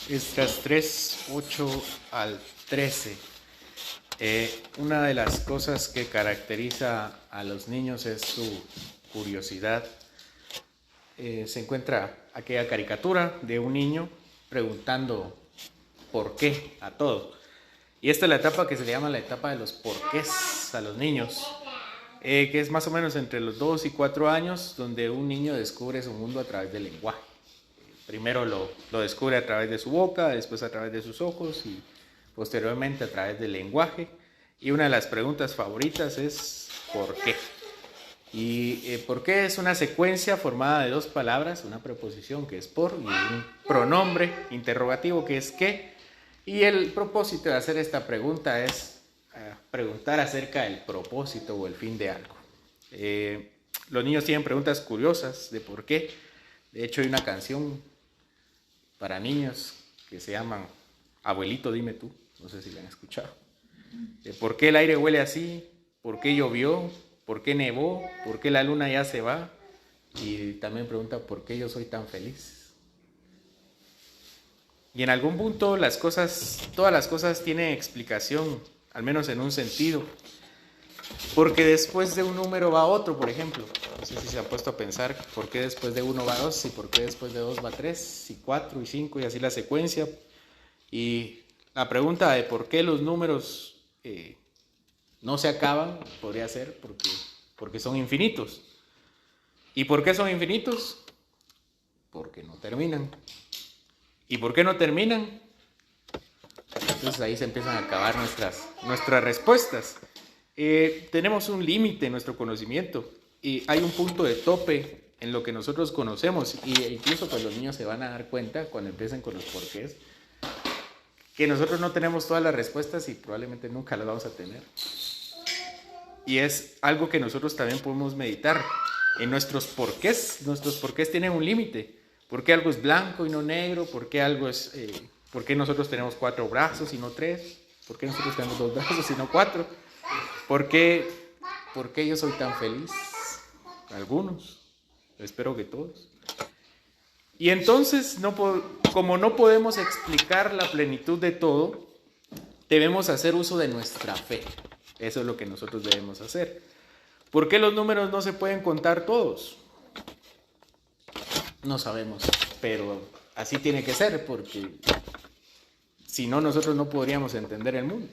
Estas 3, 8 al 13. Una de las cosas que caracteriza a los niños es su curiosidad. Se encuentra aquella caricatura de un niño preguntando por qué a todo. Y esta es la etapa que se le llama la etapa de los porqués a los niños, que es más o menos entre los 2 y 4 años, donde un niño descubre su mundo a través del lenguaje. Primero lo descubre a través de su boca, después a través de sus ojos y posteriormente a través del lenguaje. Y una de las preguntas favoritas es ¿por qué? Y ¿por qué? Es una secuencia formada de dos palabras, una preposición que es por y un pronombre interrogativo que es qué. Y el propósito de hacer esta pregunta es preguntar acerca del propósito o el fin de algo. Los niños tienen preguntas curiosas de por qué. De hecho hay una canción para niños que se llaman Abuelito, dime tú, no sé si la han escuchado. ¿Por qué el aire huele así? ¿Por qué llovió? ¿Por qué nevó? ¿Por qué la luna ya se va? Y también pregunta ¿por qué yo soy tan feliz? Y en algún punto todas las cosas tienen explicación, al menos en un sentido. Porque después de un número va otro, por ejemplo. No sé si se han puesto a pensar por qué después de 1 va 2 y por qué después de 2 va 3 y 4 y 5 y así la secuencia. Y la pregunta de por qué los números no se acaban podría ser porque son infinitos. ¿Y por qué son infinitos? Porque no terminan. ¿Y por qué no terminan? Entonces ahí se empiezan a acabar nuestras respuestas. Tenemos un límite en nuestro conocimiento y hay un punto de tope en lo que nosotros conocemos y incluso pues los niños se van a dar cuenta cuando empiecen con los porqués que nosotros no tenemos todas las respuestas y probablemente nunca las vamos a tener. Y es algo que nosotros también podemos meditar en nuestros porqués. Nuestros porqués tienen un límite. ¿Por qué algo es blanco y no negro? ¿Por qué por qué nosotros tenemos 4 brazos y no 3? ¿Por qué nosotros tenemos 2 brazos y no 4? ¿Por qué yo soy tan feliz? Algunos, espero que todos. Y entonces, como no podemos explicar la plenitud de todo, debemos hacer uso de nuestra fe. Eso es lo que nosotros debemos hacer. ¿Por qué los números no se pueden contar todos? No sabemos, pero así tiene que ser, porque si no, nosotros no podríamos entender el mundo.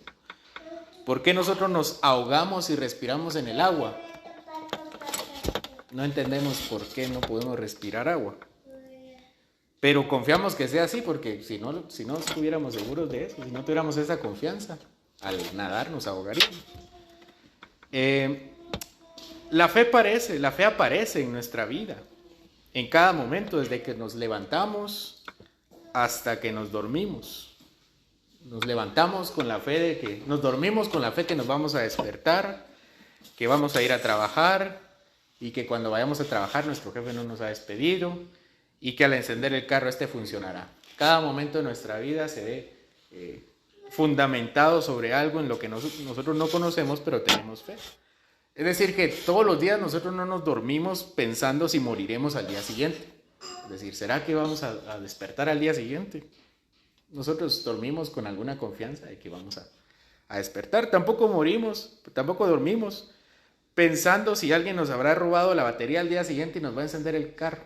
¿Por qué nosotros nos ahogamos y respiramos en el agua? No entendemos por qué no podemos respirar agua. Pero confiamos que sea así, porque si no estuviéramos seguros de eso, si no tuviéramos esa confianza, al nadar nos ahogaríamos. La fe aparece en nuestra vida, en cada momento, desde que nos levantamos hasta que nos dormimos. Nos levantamos con la fe de que nos dormimos con la fe que nos vamos a despertar, que vamos a ir a trabajar y que cuando vayamos a trabajar nuestro jefe no nos ha despedido y que al encender el carro funcionará. Cada momento de nuestra vida se ve fundamentado sobre algo en lo que nosotros no conocemos, pero tenemos fe. Es decir, que todos los días nosotros no nos dormimos pensando si moriremos al día siguiente. Es decir, ¿será que vamos a despertar al día siguiente? Nosotros dormimos con alguna confianza de que vamos a despertar. Tampoco dormimos pensando si alguien nos habrá robado la batería al día siguiente y nos va a encender el carro.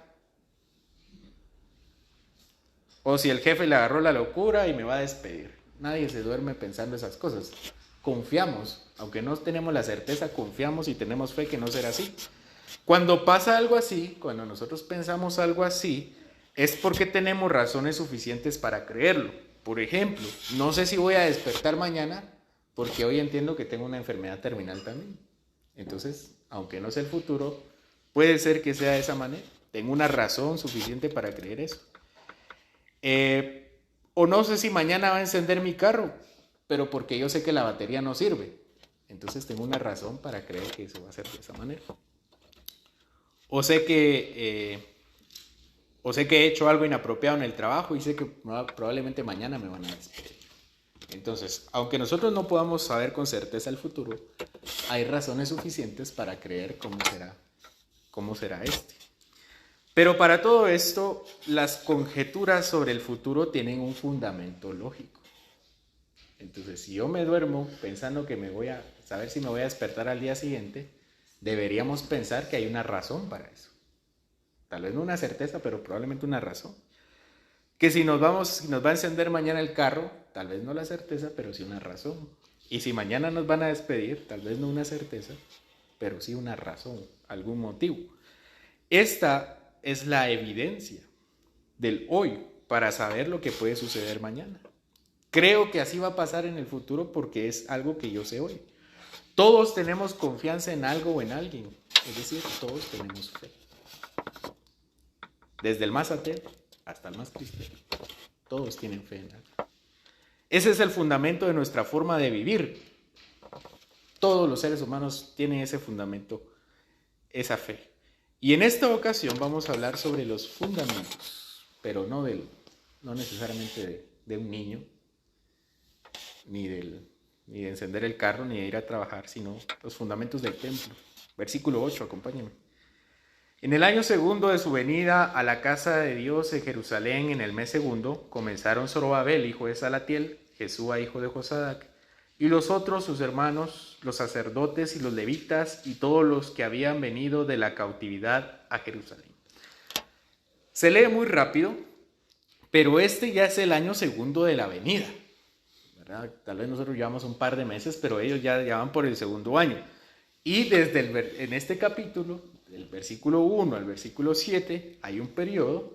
O si el jefe le agarró la locura y me va a despedir. Nadie se duerme pensando esas cosas. Confiamos, aunque no tenemos la certeza, confiamos y tenemos fe que no será así. Cuando pasa algo así, cuando nosotros pensamos algo así, es porque tenemos razones suficientes para creerlo. Por ejemplo, no sé si voy a despertar mañana porque hoy entiendo que tengo una enfermedad terminal también. Entonces, aunque no sé el futuro, puede ser que sea de esa manera. Tengo una razón suficiente para creer eso. O no sé si mañana va a encender mi carro, pero porque yo sé que la batería no sirve. Entonces tengo una razón para creer que eso va a ser de esa manera. O sé que he hecho algo inapropiado en el trabajo y sé que probablemente mañana me van a despedir. Entonces, aunque nosotros no podamos saber con certeza el futuro, hay razones suficientes para creer cómo será este. Pero para todo esto, las conjeturas sobre el futuro tienen un fundamento lógico. Entonces, si yo me duermo pensando que me voy a saber si me voy a despertar al día siguiente, deberíamos pensar que hay una razón para eso. Tal vez no una certeza, pero probablemente una razón. Que si nos va a encender mañana el carro, tal vez no la certeza, pero sí una razón. Y si mañana nos van a despedir, tal vez no una certeza, pero sí una razón, algún motivo. Esta es la evidencia del hoy para saber lo que puede suceder mañana. Creo que así va a pasar en el futuro porque es algo que yo sé hoy. Todos tenemos confianza en algo o en alguien, es decir, todos tenemos fe. Desde el más ateo hasta el más cristiano, todos tienen fe en algo. Ese es el fundamento de nuestra forma de vivir. Todos los seres humanos tienen ese fundamento, esa fe. Y en esta ocasión vamos a hablar sobre los fundamentos, pero no necesariamente de un niño, ni de encender el carro, ni de ir a trabajar, sino los fundamentos del templo. Versículo 8, acompáñenme. En el año segundo de su venida a la casa de Dios en Jerusalén, en el mes segundo, comenzaron Zorobabel, hijo de Salatiel, Jesúa, hijo de Josadac, y los otros, sus hermanos, los sacerdotes y los levitas, y todos los que habían venido de la cautividad a Jerusalén. Se lee muy rápido, pero este ya es el año segundo de la venida, ¿verdad? Tal vez nosotros llevamos un par de meses, pero ellos ya van por el segundo año. Y en este capítulo, del versículo 1 al versículo 7, hay un periodo,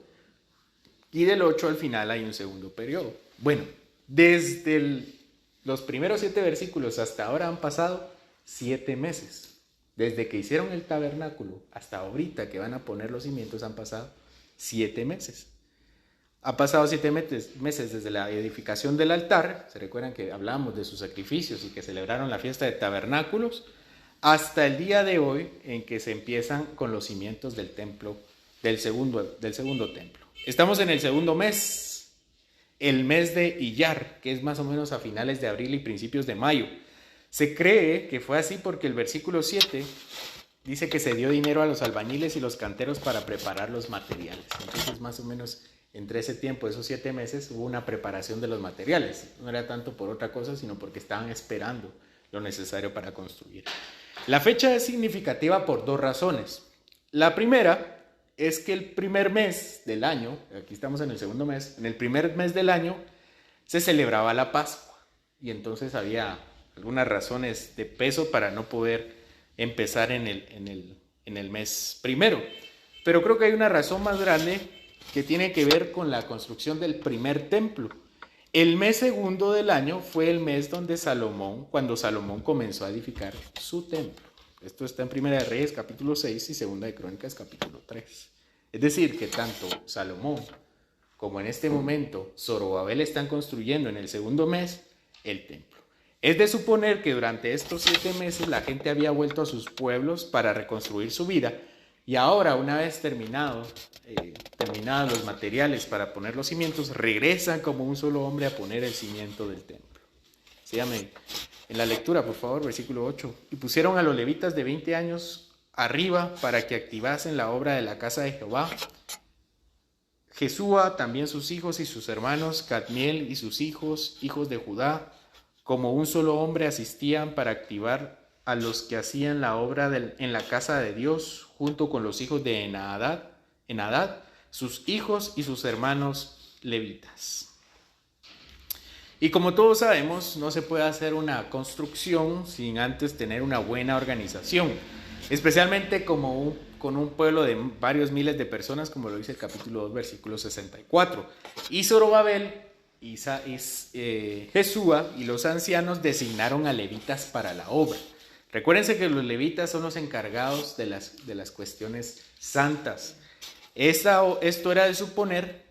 y del 8 al final hay un segundo periodo. Bueno, desde los primeros 7 versículos hasta ahora han pasado 7 meses. Desde que hicieron el tabernáculo hasta ahorita que van a poner los cimientos han pasado 7 meses. Ha pasado 7 meses desde la edificación del altar. Se recuerdan que hablamos de sus sacrificios y que celebraron la fiesta de tabernáculos, hasta el día de hoy en que se empiezan con los cimientos del templo, del segundo templo. Estamos en el segundo mes, el mes de Iyar, que es más o menos a finales de abril y principios de mayo. Se cree que fue así porque el versículo 7 dice que se dio dinero a los albañiles y los canteros para preparar los materiales. Entonces, más o menos entre ese tiempo, esos 7 meses, hubo una preparación de los materiales. No era tanto por otra cosa, sino porque estaban esperando lo necesario para construir. La fecha es significativa por 2 razones. La primera es que el primer mes del año, aquí estamos en el segundo mes, en el primer mes del año se celebraba la Pascua y entonces había algunas razones de peso para no poder empezar en el mes primero. Pero creo que hay una razón más grande que tiene que ver con la construcción del primer templo. El mes segundo del año fue el mes cuando Salomón comenzó a edificar su templo. Esto está en Primera de Reyes capítulo 6 y Segunda de Crónicas capítulo 3. Es decir, que tanto Salomón como en este momento Zorobabel están construyendo en el segundo mes el templo. Es de suponer que durante estos 7 meses la gente había vuelto a sus pueblos para reconstruir su vida y ahora, una vez terminados los materiales para poner los cimientos, regresan como un solo hombre a poner el cimiento del templo. Síganme en la lectura, por favor, versículo 8. Y pusieron a los levitas de 20 años arriba para que activasen la obra de la casa de Jehová. Jesúa, también sus hijos y sus hermanos, Cadmiel y sus hijos, hijos de Judá, como un solo hombre asistían para activar a los que hacían la obra en la casa de Dios, junto con los hijos de Enadad, sus hijos y sus hermanos levitas. Y como todos sabemos, no se puede hacer una construcción sin antes tener una buena organización, especialmente con un pueblo de varios miles de personas, como lo dice el capítulo 2, versículo 64. Y Zorobabel, Jesúa y los ancianos designaron a levitas para la obra. Recuérdense que los levitas son los encargados de las cuestiones santas. Esto era de suponer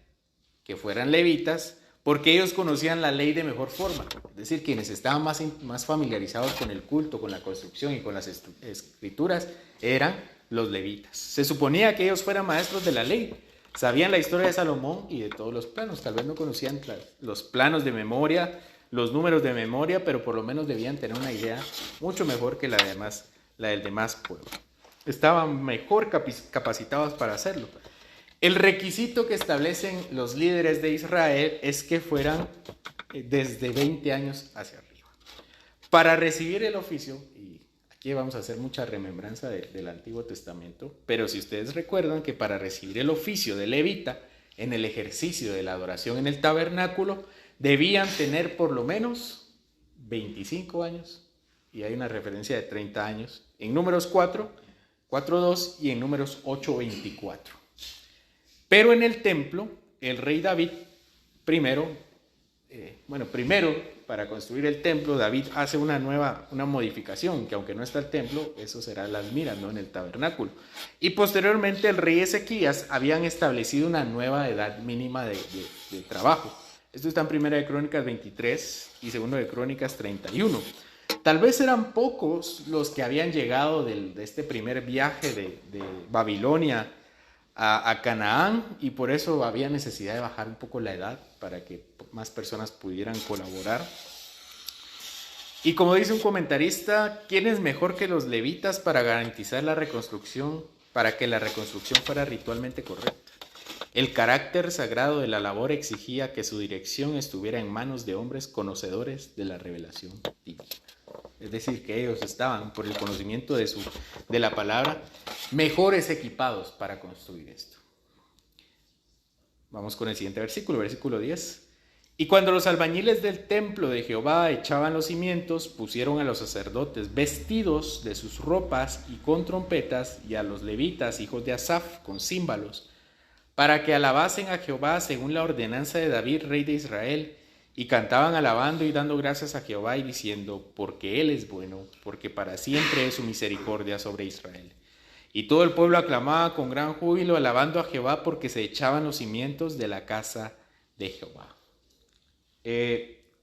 que fueran levitas porque ellos conocían la ley de mejor forma. Es decir, quienes estaban más familiarizados con el culto, con la construcción y con las escrituras eran los levitas. Se suponía que ellos fueran maestros de la ley. Sabían la historia de Salomón y de todos los planos. Tal vez no conocían los planos de memoria, los números de memoria, pero por lo menos debían tener una idea mucho mejor que la del demás pueblo. Estaban mejor capacitados para hacerlo. El requisito que establecen los líderes de Israel es que fueran desde 20 años hacia arriba. Para recibir el oficio, y aquí vamos a hacer mucha remembranza del Antiguo Testamento, pero si ustedes recuerdan que para recibir el oficio de levita en el ejercicio de la adoración en el tabernáculo, debían tener por lo menos 25 años, y hay una referencia de 30 años, en Números 4:2 y en Números 8:24. Pero en el templo, el rey David, primero, para construir el templo, David hace una modificación, que aunque no está el templo, eso será las miras, ¿no? En el tabernáculo. Y posteriormente el rey Ezequías habían establecido una nueva edad mínima de trabajo. Esto está en 1 de Crónicas 23 y 2 de Crónicas 31. Tal vez eran pocos los que habían llegado de este primer viaje de Babilonia a Canaán, y por eso había necesidad de bajar un poco la edad para que más personas pudieran colaborar. Y como dice un comentarista, ¿quién es mejor que los levitas para garantizar la reconstrucción, para que la reconstrucción fuera ritualmente correcta? El carácter sagrado de la labor exigía que su dirección estuviera en manos de hombres conocedores de la revelación divina. Es decir, que ellos estaban, por el conocimiento de la palabra, mejores equipados para construir esto. Vamos con el siguiente versículo, versículo 10. Y cuando los albañiles del templo de Jehová echaban los cimientos, pusieron a los sacerdotes vestidos de sus ropas y con trompetas, y a los levitas, hijos de Asaf, con címbalos, para que alabasen a Jehová según la ordenanza de David, rey de Israel, y cantaban alabando y dando gracias a Jehová y diciendo, porque Él es bueno, porque para siempre es su misericordia sobre Israel. Y todo el pueblo aclamaba con gran júbilo, alabando a Jehová, porque se echaban los cimientos de la casa de Jehová.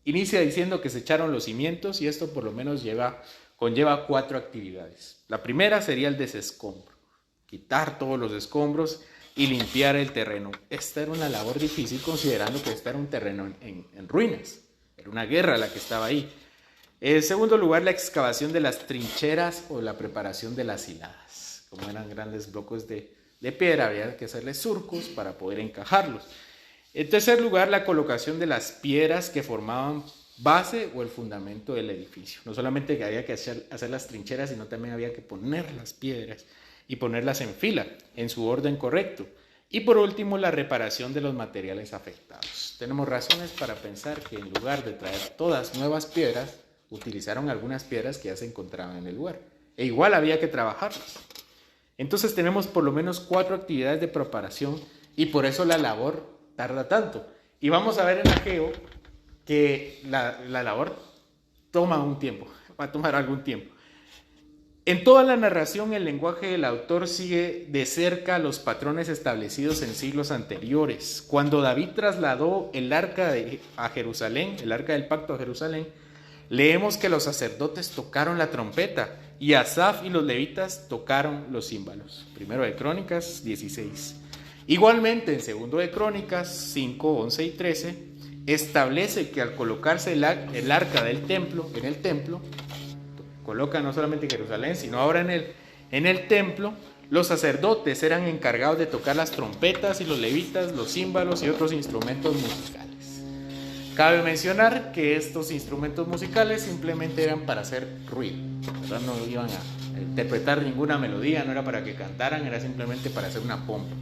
Inicia diciendo que se echaron los cimientos, y esto por lo menos conlleva 4 actividades. La primera sería el desescombro, quitar todos los escombros y limpiar el terreno. Esta era una labor difícil, considerando que este era un terreno en ruinas. Era una guerra la que estaba ahí. En segundo lugar, la excavación de las trincheras o la preparación de las hiladas. Como eran grandes blocos de piedra, había que hacerles surcos para poder encajarlos. En tercer lugar, la colocación de las piedras que formaban base o el fundamento del edificio. No solamente que había que hacer las trincheras, sino también había que poner las piedras y ponerlas en fila, en su orden correcto. Y por último, la reparación de los materiales afectados. Tenemos razones para pensar que en lugar de traer todas nuevas piedras, utilizaron algunas piedras que ya se encontraban en el lugar. E igual había que trabajarlas. Entonces tenemos por lo menos 4 actividades de preparación, y por eso la labor tarda tanto. Y vamos a ver en Ageo que la labor toma un tiempo, va a tomar algún tiempo. En toda la narración, el lenguaje del autor sigue de cerca los patrones establecidos en siglos anteriores. Cuando David trasladó el arca a Jerusalén, el arca del pacto a Jerusalén, leemos que los sacerdotes tocaron la trompeta y Asaf y los levitas tocaron los címbalos. 1 de Crónicas 16. Igualmente, en 2 de Crónicas 5, 11 y 13, establece que al colocarse el arca del templo, en el templo, coloca no solamente en Jerusalén, sino ahora en el templo, los sacerdotes eran encargados de tocar las trompetas y los levitas, los címbalos y otros instrumentos musicales. Cabe mencionar que estos instrumentos musicales simplemente eran para hacer ruido, ¿verdad? No iban a interpretar ninguna melodía, no era para que cantaran, era simplemente para hacer una pompa.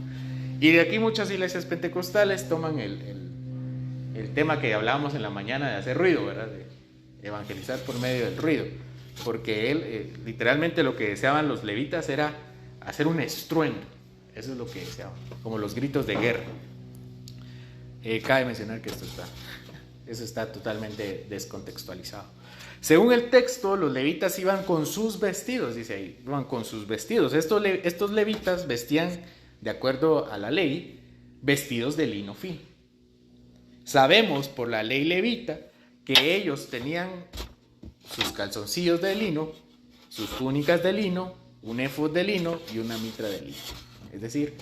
Y de aquí muchas iglesias pentecostales toman el tema que hablábamos en la mañana de hacer ruido, ¿verdad? De evangelizar por medio del ruido. Porque literalmente lo que deseaban los levitas era hacer un estruendo. Eso es lo que deseaban, como los gritos de guerra. Cabe mencionar que eso está totalmente descontextualizado. Según el texto, los levitas iban con sus vestidos, dice ahí, iban con sus vestidos. Estos levitas vestían, de acuerdo a la ley, vestidos de lino fino. Sabemos por la ley levita que ellos tenían sus calzoncillos de lino, sus túnicas de lino, un éfod de lino y una mitra de lino. Es decir,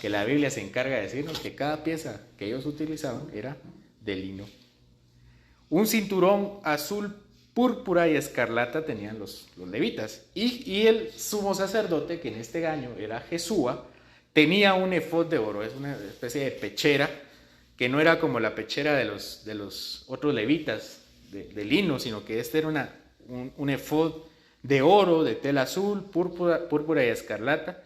que la Biblia se encarga de decirnos que cada pieza que ellos utilizaban era de lino. Un cinturón azul, púrpura y escarlata tenían los levitas. Y el sumo sacerdote, que en este año era Jesúa, tenía un efod de oro, es una especie de pechera, que no era como la pechera de los otros levitas de lino, sino que este era un efod de oro, de tela azul, púrpura y escarlata,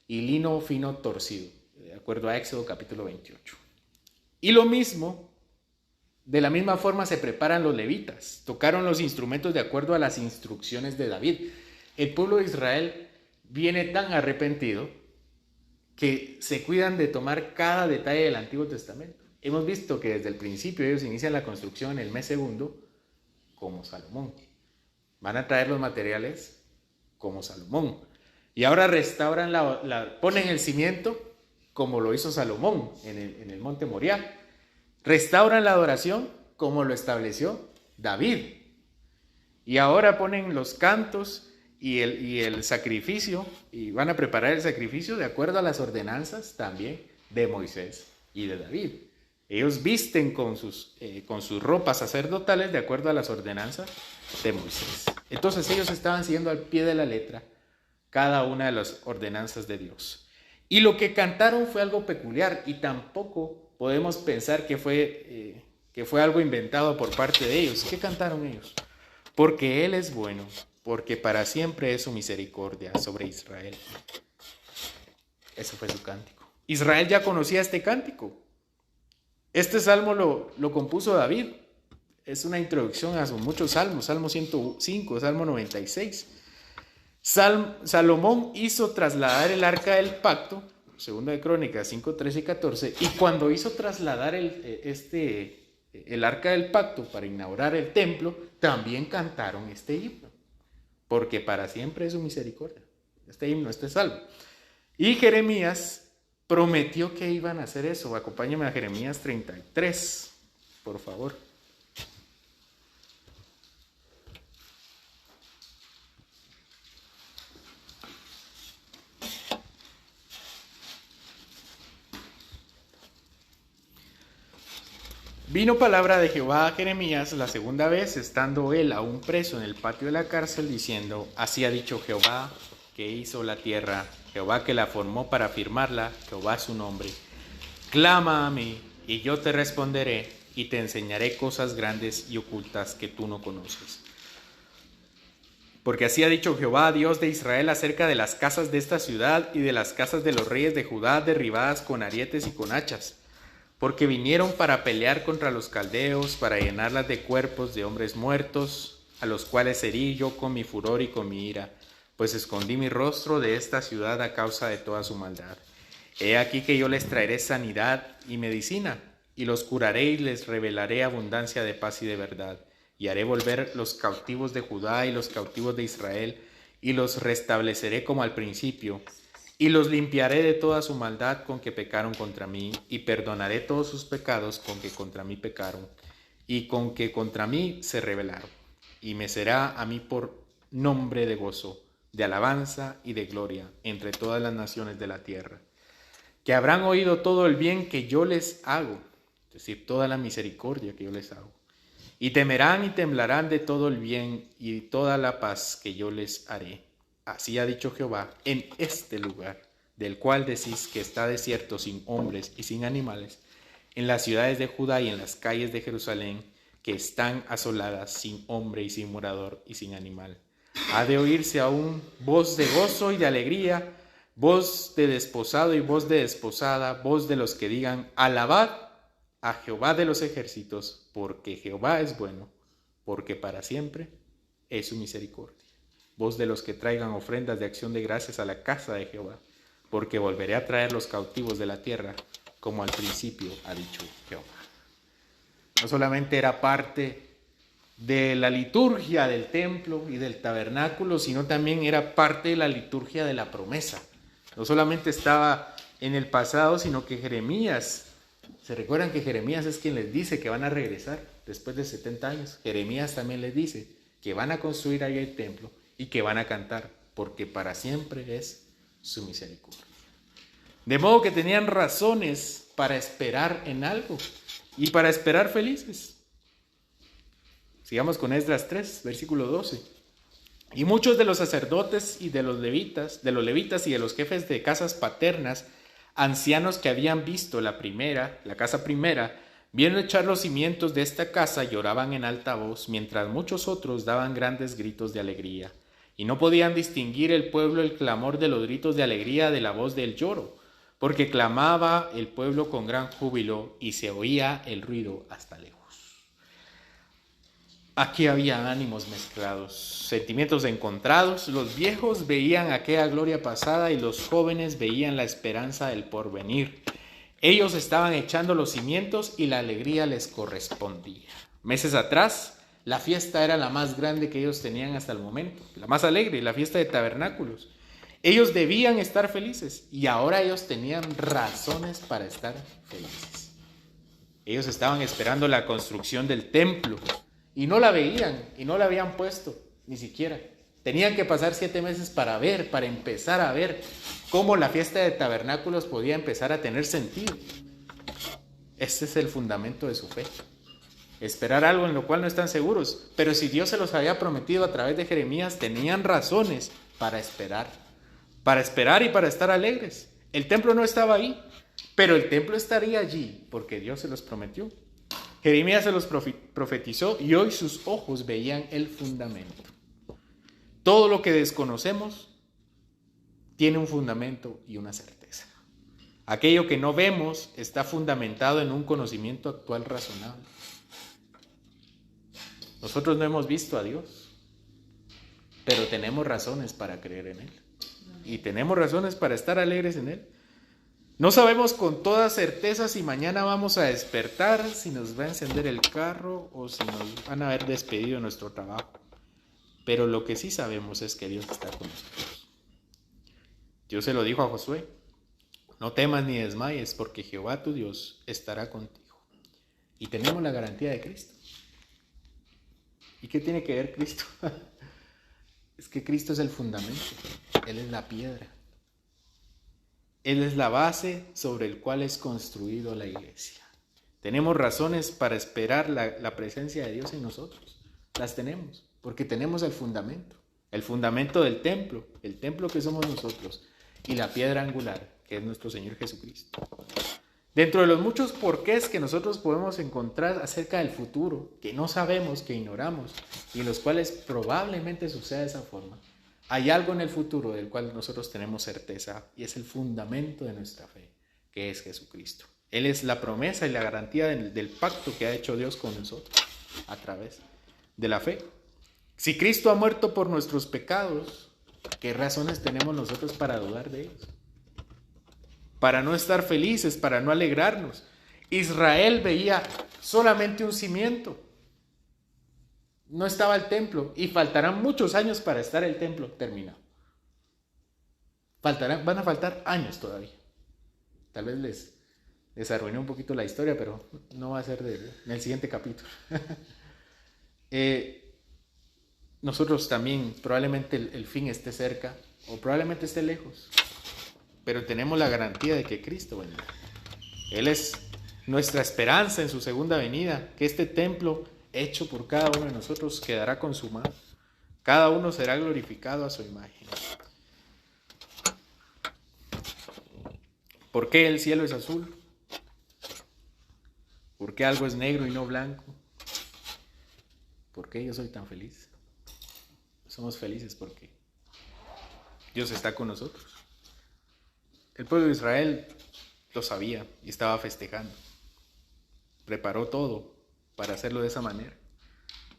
y lino fino torcido, de acuerdo a Éxodo capítulo 28. Y lo mismo, de la misma forma se preparan los levitas, tocaron los instrumentos de acuerdo a las instrucciones de David. El pueblo de Israel viene tan arrepentido que se cuidan de tomar cada detalle del Antiguo Testamento. Hemos visto que desde el principio ellos inician la construcción en el mes segundo como Salomón. Van a traer los materiales como Salomón. Y ahora restauran, ponen el cimiento como lo hizo Salomón en el monte Moriah. Restauran la adoración como lo estableció David. Y ahora ponen los cantos y el sacrificio, y van a preparar el sacrificio de acuerdo a las ordenanzas también de Moisés y de David. Ellos visten con sus ropas sacerdotales de acuerdo a las ordenanzas de Moisés. Entonces ellos estaban siguiendo al pie de la letra cada una de las ordenanzas de Dios. Y lo que cantaron fue algo peculiar, y tampoco podemos pensar que fue algo inventado por parte de ellos. ¿Qué cantaron ellos? Porque Él es bueno, porque para siempre es su misericordia sobre Israel. Ese fue su cántico. Israel ya conocía este cántico. Este salmo lo compuso David. Es una introducción a sus muchos salmos. Salmo 105, Salmo 96. Salomón hizo trasladar el arca del pacto, segunda de Crónicas 5, 13 y 14. Y cuando hizo trasladar el arca del pacto para inaugurar el templo, también cantaron este himno. Porque para siempre es su misericordia. Este himno, este salmo. Y Jeremías prometió que iban a hacer eso. Acompáñame a Jeremías 33, por favor. Vino palabra de Jehová a Jeremías la segunda vez, estando él aún preso en el patio de la cárcel, diciendo: así ha dicho Jehová, que hizo la tierra, Jehová que la formó para firmarla, Jehová es su nombre. Clama a mí, y yo te responderé, y te enseñaré cosas grandes y ocultas que tú no conoces. Porque así ha dicho Jehová, Dios de Israel, acerca de las casas de esta ciudad y de las casas de los reyes de Judá derribadas con arietes y con hachas. Porque vinieron para pelear contra los caldeos, para llenarlas de cuerpos de hombres muertos, a los cuales herí yo con mi furor y con mi ira, pues escondí mi rostro de esta ciudad a causa de toda su maldad. He aquí que yo les traeré sanidad y medicina, y los curaré y les revelaré abundancia de paz y de verdad, y haré volver los cautivos de Judá y los cautivos de Israel, y los restableceré como al principio, y los limpiaré de toda su maldad con que pecaron contra mí, y perdonaré todos sus pecados con que contra mí pecaron, y con que contra mí se rebelaron. Y me será a mí por nombre de gozo, de alabanza y de gloria entre todas las naciones de la tierra, que habrán oído todo el bien que yo les hago, es decir, toda la misericordia que yo les hago, y temerán y temblarán de todo el bien y toda la paz que yo les haré. Así ha dicho Jehová, en este lugar, del cual decís que está desierto sin hombres y sin animales, en las ciudades de Judá y en las calles de Jerusalén, que están asoladas sin hombre y sin morador y sin animal. Ha de oírse aún voz de gozo y de alegría, voz de desposado y voz de desposada, voz de los que digan: alabad a Jehová de los ejércitos, porque Jehová es bueno, porque para siempre es su misericordia. Voz de los que traigan ofrendas de acción de gracias a la casa de Jehová, porque volveré a traer los cautivos de la tierra, como al principio ha dicho Jehová. No solamente era parte de la liturgia del templo y del tabernáculo, sino también era parte de la liturgia de la promesa. No solamente estaba en el pasado, sino que Jeremías, ¿se recuerdan que Jeremías es quien les dice que van a regresar después de 70 años? Jeremías también les dice que van a construir ahí el templo y que van a cantar, porque para siempre es su misericordia. De modo que tenían razones para esperar en algo y para esperar felices. Sigamos con Esdras 3, versículo 12. Y muchos de los sacerdotes y de los levitas y de los jefes de casas paternas Ancianos que habían visto la casa primera, viendo echar los cimientos de esta casa, lloraban en alta voz, mientras muchos otros daban grandes gritos de alegría. Y no podían distinguir el pueblo el clamor de los gritos de alegría de la voz del lloro, porque clamaba el pueblo con gran júbilo y se oía el ruido hasta lejos. Aquí había ánimos mezclados, sentimientos encontrados. Los viejos veían aquella gloria pasada y los jóvenes veían la esperanza del porvenir. Ellos estaban echando los cimientos y la alegría les correspondía. Meses atrás, la fiesta era la más grande que ellos tenían hasta el momento, la más alegre, la fiesta de tabernáculos. Ellos debían estar felices y ahora ellos tenían razones para estar felices. Ellos estaban esperando la construcción del templo y no la veían y no la habían puesto ni siquiera. Tenían que pasar 7 meses para empezar a ver cómo la fiesta de tabernáculos podía empezar a tener sentido. Este es el fundamento de su fe. Esperar algo en lo cual no están seguros. Pero si Dios se los había prometido a través de Jeremías, tenían razones para esperar. Para esperar y para estar alegres. El templo no estaba ahí, pero el templo estaría allí porque Dios se los prometió. Jeremías se los profetizó y hoy sus ojos veían el fundamento. Todo lo que desconocemos tiene un fundamento y una certeza. Aquello que no vemos está fundamentado en un conocimiento actual razonable. Nosotros no hemos visto a Dios, pero tenemos razones para creer en Él. Y tenemos razones para estar alegres en Él. No sabemos con toda certeza si mañana vamos a despertar, si nos va a encender el carro o si nos van a haber despedido de nuestro trabajo. Pero lo que sí sabemos es que Dios está con nosotros. Dios se lo dijo a Josué: no temas ni desmayes, porque Jehová tu Dios estará contigo. Y tenemos la garantía de Cristo. ¿Y qué tiene que ver Cristo? Es que Cristo es el fundamento. Él es la piedra. Él es la base sobre el cual es construido la iglesia. Tenemos razones para esperar la presencia de Dios en nosotros. Las tenemos, porque tenemos el fundamento del templo, el templo que somos nosotros, y la piedra angular, que es nuestro Señor Jesucristo. Dentro de los muchos porqués que nosotros podemos encontrar acerca del futuro, que no sabemos, que ignoramos, y en los cuales probablemente suceda de esa forma, hay algo en el futuro del cual nosotros tenemos certeza, y es el fundamento de nuestra fe, que es Jesucristo. Él es la promesa y la garantía del pacto que ha hecho Dios con nosotros a través de la fe. Si Cristo ha muerto por nuestros pecados, ¿qué razones tenemos nosotros para dudar de ellos? Para no estar felices, para no alegrarnos. Israel veía solamente un cimiento. No estaba el templo y faltarán muchos años para estar el templo terminado. Van a faltar años todavía. Tal vez les arruiné un poquito la historia, pero no va a ser en el siguiente capítulo. Nosotros también, probablemente el fin esté cerca o probablemente esté lejos, pero tenemos la garantía de que Cristo vendrá. Él es nuestra esperanza en su segunda venida, que este templo hecho por cada uno de nosotros quedará consumado. Cada uno será glorificado a su imagen. ¿Por qué el cielo es azul? ¿Por qué algo es negro y no blanco? ¿Por qué yo soy tan feliz? Somos felices porque Dios está con nosotros. El pueblo de Israel lo sabía y estaba festejando. Preparó todo para hacerlo de esa manera.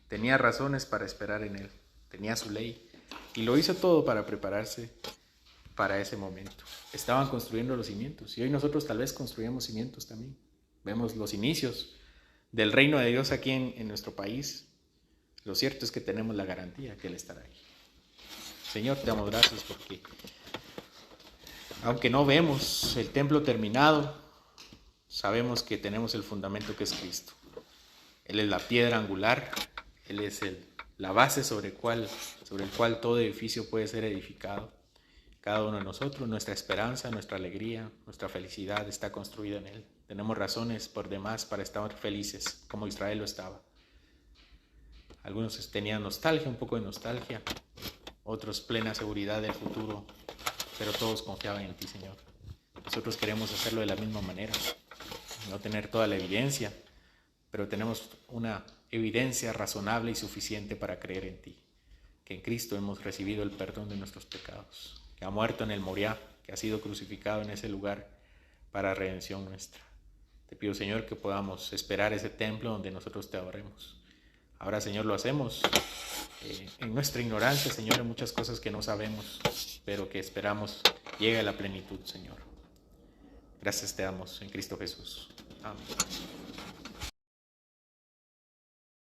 Tenía razones para esperar en Él. Tenía su ley. Y lo hizo todo para prepararse para ese momento. Estaban construyendo los cimientos. Y hoy nosotros tal vez construimos cimientos también. Vemos los inicios del reino de Dios aquí en nuestro país. Lo cierto es que tenemos la garantía que Él estará ahí. Señor, te damos gracias porque aunque no vemos el templo terminado, sabemos que tenemos el fundamento que es Cristo. Él es la piedra angular, Él es la base sobre el cual todo edificio puede ser edificado. Cada uno de nosotros, nuestra esperanza, nuestra alegría, nuestra felicidad está construida en Él. Tenemos razones por demás para estar felices, como Israel lo estaba. Algunos tenían nostalgia, un poco de nostalgia, otros plena seguridad del futuro, pero todos confiaban en ti, Señor. Nosotros queremos hacerlo de la misma manera, no tener toda la evidencia, pero tenemos una evidencia razonable y suficiente para creer en ti, que en Cristo hemos recibido el perdón de nuestros pecados, que ha muerto en el Moriah, que ha sido crucificado en ese lugar para redención nuestra. Te pido, Señor, que podamos esperar ese templo donde nosotros te adoremos. Ahora, Señor, lo hacemos en nuestra ignorancia, Señor, en muchas cosas que no sabemos, pero que esperamos llegue a la plenitud, Señor. Gracias te damos en Cristo Jesús. Amén.